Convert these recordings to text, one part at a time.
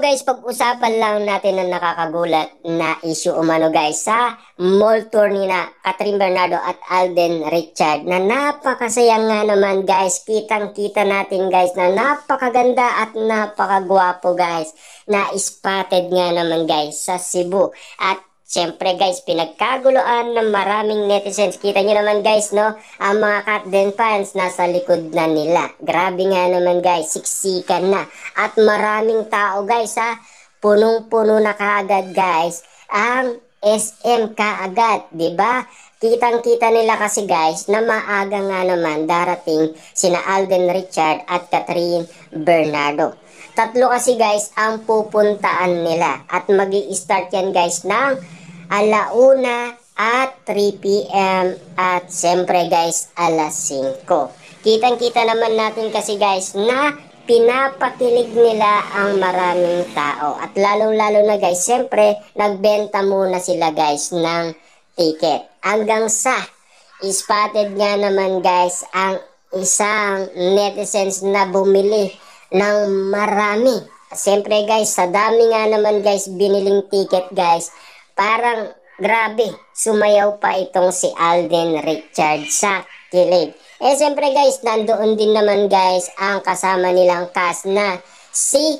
guys, pag-usapan lang natin ang nakakagulat na issue umano guys sa mall tour ni na Catherine Bernardo at Alden Richard na napakasaya nga naman guys. Kitang-kita natin guys na napakaganda at napakagwapo guys na spotted nga naman guys sa Cebu. At siyempre guys, pinagkaguluan ng maraming netizens. Kita nyo naman guys, no? Ang mga Katden fans nasa likod na nila. Grabe nga naman guys, siksikan na. At maraming tao guys ha. Punong-puno na kaagad guys. Ang SM kaagad, di ba? Kitang-kita nila kasi guys na maaga nga naman darating sina Alden Richard at Catherine Bernardo. Tatlo kasi guys ang pupuntaan nila at magi-start yan guys ng alauna at 3 p.m. at siyempre guys alas 5. Kitang-kita naman natin kasi guys na pinapakilig nila ang maraming tao. At lalong-lalo na guys, siyempre nagbenta muna sila guys ng ticket. Hanggang sa spotted nga naman guys ang isang netizens na bumili ng marami. Siyempre guys, sa dami nga naman guys biniling ticket guys, parang grabe, sumayaw pa itong si Alden Richard sa kilig. Siyempre guys, nandoon din naman guys ang kasama nilang cast na si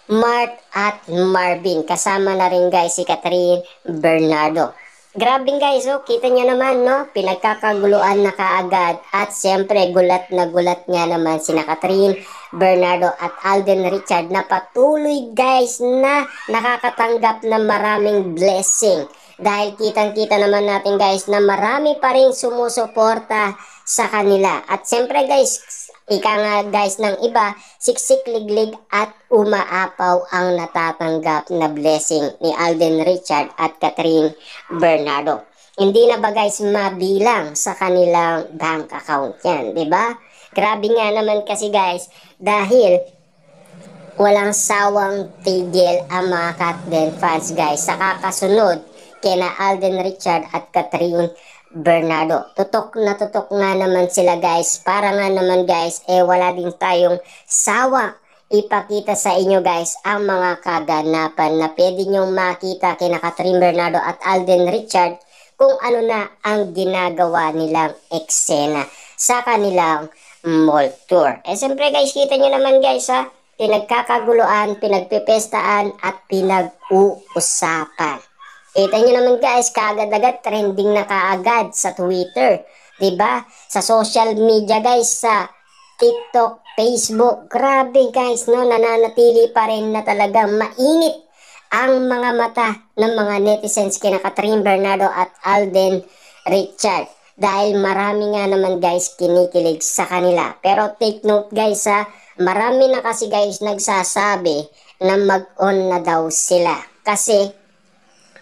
Mart at Marvin. Kasama na rin guys si Catherine Bernardo. Grabe guys, kita nyo naman, no? Pinagkakaguluan na kaagad. At siyempre, gulat na gulat nga naman sina Catherine Bernardo at Alden Richard na patuloy guys na nakakatanggap ng maraming blessing. Dahil kitang-kita naman natin guys na marami pa rin sumusuporta sa kanila. At siyempre guys, ika nga guys ng iba, siksik-liglig at umaapaw ang natatanggap na blessing ni Alden Richard at Catherine Bernardo. Hindi na ba guys mabilang sa kanilang bank account yan, di ba? Grabe nga naman kasi guys, dahil walang sawang tigil ang mga Katden fans guys sa kakasunod kina Alden Richard at Catherine Bernardo. Tutok nga naman sila guys. Para nga naman guys, wala din tayong sawa ipakita sa inyo guys ang mga kaganapan na pwede nyong makita kina Catherine Bernardo at Alden Richard kung ano na ang ginagawa nilang eksena sa kanilang mall tour. Siyempre guys, kita nyo naman guys ha, pinagkakaguluan, pinagpipestaan at pinag-uusapan. Kita nyo naman guys, kaagad-agad trending na kaagad sa Twitter. Diba? Sa social media guys, sa TikTok, Facebook. Grabe guys, no? Nananatili pa rin na talagang mainit ang mga mata ng mga netizens kina Catherine Bernardo at Alden Richard. Dahil marami nga naman guys kinikilig sa kanila. Pero take note guys ha, marami na kasi guys nagsasabi na mag-on na daw sila. Kasi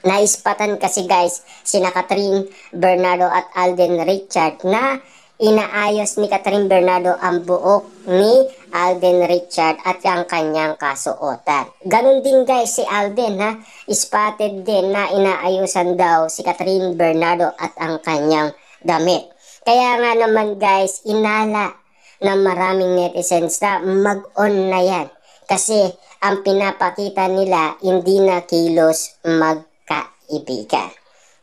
naispatan kasi guys sina Catherine Bernardo at Alden Richard na inaayos ni Catherine Bernardo ang buhok ni Alden Richard at ang kanyang kasuotan. Ganon din guys si Alden ha, spotted din na inaayusan daw si Catherine Bernardo at ang kanyang damit. Kaya nga naman guys, inala ng maraming netizens na mag-on na yan. Kasi ang pinapakita nila hindi na kilos magkaibigan.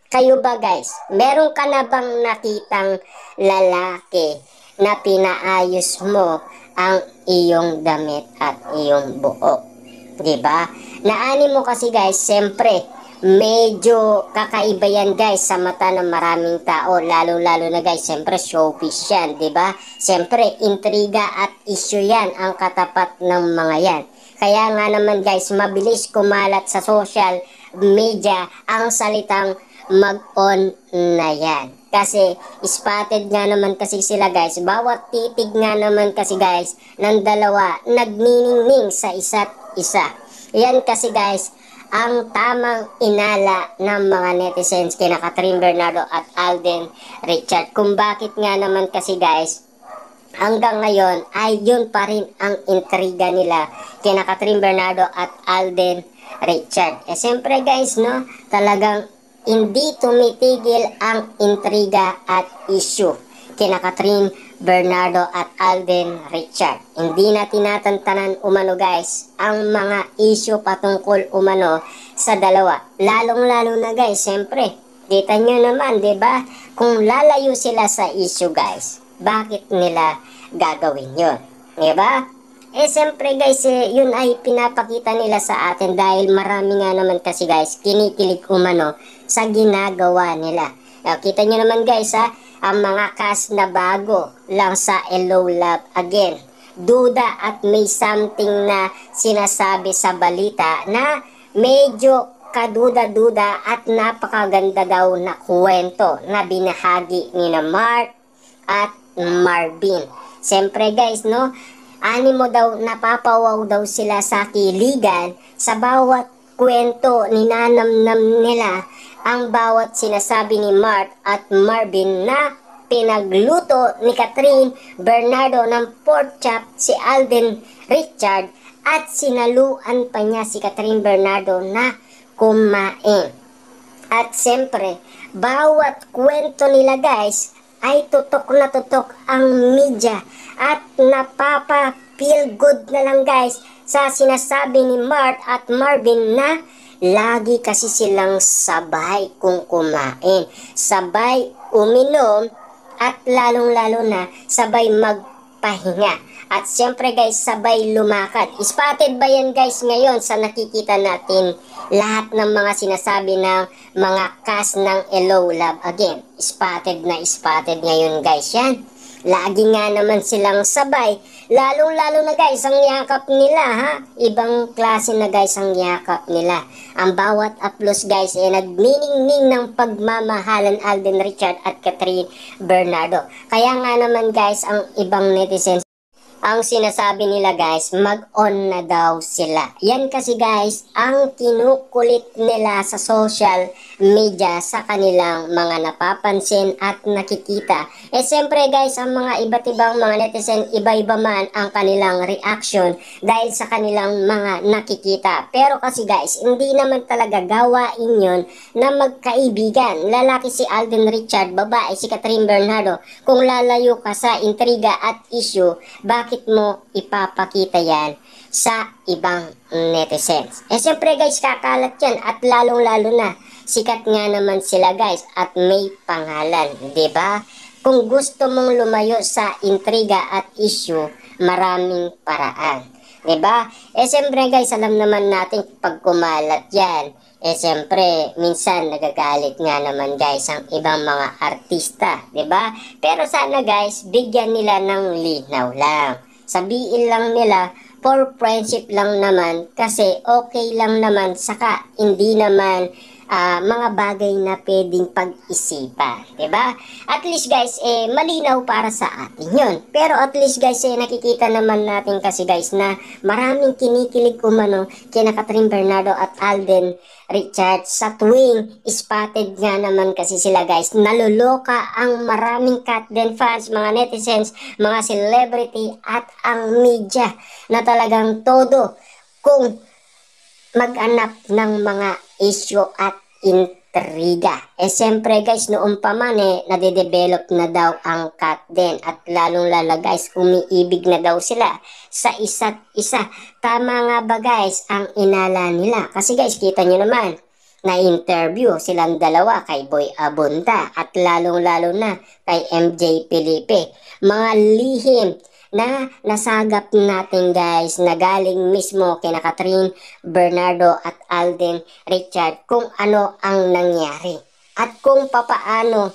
Kayo ba guys, meron ka na bang nakitang lalaki na pinaayos mo ang iyong damit at iyong buhok? Diba? Naani mo kasi guys, siyempre, medyo kakaiba yan guys sa mata ng maraming tao. Lalo-lalo na guys, siyempre showbiz yan, diba? Siyempre, intriga at issue yan ang katapat ng mga yan. Kaya nga naman guys, mabilis kumalat sa social media ang salitang mag-on na yan. Kasi spotted nga naman kasi sila guys, bawat titig nga naman kasi guys ng dalawa nagniningning sa isa't isa. Yan kasi guys ang tamang inala ng mga netizens kina Catherine Bernardo at Alden Richard. Kung bakit nga naman kasi guys hanggang ngayon ay yun pa rin ang intriga nila kina Catherine Bernardo at Alden Richard. Siyempre guys, no, talagang hindi tumitigil ang intriga at issue kina Catherine Bernardo at Alden Richard. Hindi na tinatantanan umano guys ang mga issue patungkol umano sa dalawa. Lalong-lalo na guys, siyempre, kita nyo naman, di ba? Kung lalayo sila sa issue guys, bakit nila gagawin yun? Di ba? Siyempre guys, yun ay pinapakita nila sa atin dahil marami nga naman kasi guys, kinikilig umano sa ginagawa nila. Kita nyo naman guys ang mga cast na bago lang sa Hello Love Again. Duda at may something na sinasabi sa balita na medyo kaduda-duda at napakaganda daw na kwento na binahagi ni na Mark at Marvin. Siyempre guys, no, animo daw, napapawaw daw sila sa kiligan sa bawat kwento, ninanamnam nila ang bawat sinasabi ni Mark at Marvin na pinagluto ni Catherine Bernardo ng pork chop si Alden Richard at sinaluan pa niya si Catherine Bernardo na kumain. At siyempre, bawat kwento nila guys ay tutok na tutok ang media at napapa-feel good na lang guys sa sinasabi ni Mark at Marvin na lagi kasi silang sabay kung kumain, sabay uminom at lalong-lalo na sabay magpahinga. At siyempre guys, sabay lumakad. Spotted ba yan guys ngayon sa nakikita natin lahat ng mga sinasabi ng mga cast ng Hello Love Again? Spotted na spotted ngayon guys yan. Lagi nga naman silang sabay. Lalong-lalo na guys, ang yakap nila ha. Ibang klase na guys ang yakap nila. Ang bawat uploads guys nagniningning ng pagmamahalan Alden Richard at Catherine Bernardo. Kaya nga naman guys, ang ibang netizens, ang sinasabi nila guys, mag-on na daw sila. Yan kasi guys, ang kinukulit nila sa social media sa kanilang mga napapansin at nakikita. Siyempre guys, ang mga iba't ibang mga netizen, iba-iba man ang kanilang reaction dahil sa kanilang mga nakikita. Pero kasi guys, hindi naman talaga gawain yun na magkaibigan. Lalaki si Alden Richard, babae si Catherine Bernardo. Kung lalayo ka sa intriga at issue, bakit mo ipapakita yan sa ibang netizens? Siyempre guys, kakalat yan at lalong-lalo na sikat nga naman sila guys at may pangalan, 'di ba? Kung gusto mong lumayo sa intriga at issue, maraming paraan, 'di ba? Siyempre guys, alam naman natin pag kumalat yan, siyempre minsan nagagalit nga naman guys ang ibang mga artista, 'di ba? Pero sana guys, bigyan nila ng linaw lang. Sabihin lang nila for friendship lang naman kasi okay lang naman, saka hindi naman mga bagay na pwedeng pag-isipan, diba? At least guys, malinaw para sa atin yun. Pero at least guys, nakikita naman natin kasi guys na maraming kinikilig umano kina Catherine Bernardo at Alden Richard sa tuwing spotted nga naman kasi sila guys. Naluloka ang maraming Katden fans, mga netizens, mga celebrity at ang media na talagang todo kung mag-anap ng mga issue at intriga. Siyempre guys, noon pa man nade-develop na daw ang Katden at lalong-lala guys, umiibig na daw sila sa isa't isa. Tama nga ba guys ang inala nila? Kasi guys, kita nyo naman, na-interview silang dalawa kay Boy Abunda at lalong-lalo na kay MJ Felipe. Mga lihim na nasagap natin guys na galing mismo kina Catherine Bernardo at Alden Richard kung ano ang nangyari at kung papaano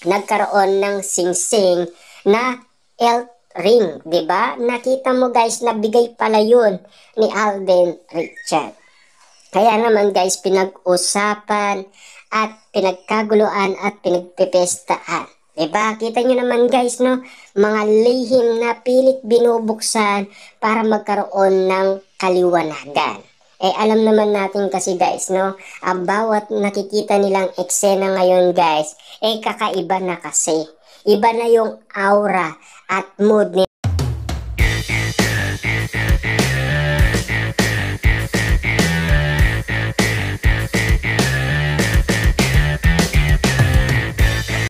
nagkaroon ng singsing na health ring, 'di ba? Nakita mo guys na bigay pala yun ni Alden Richard. Kaya naman guys, pinag-usapan at pinagkaguluan at pinagpipestaan. Diba? Kita nyo naman guys, no? Mga lihim na pilit binubuksan para magkaroon ng kaliwanagan. Alam naman natin kasi guys, no? Ang bawat nakikita nilang eksena ngayon guys, kakaiba na kasi. Iba na yung aura at mood nila.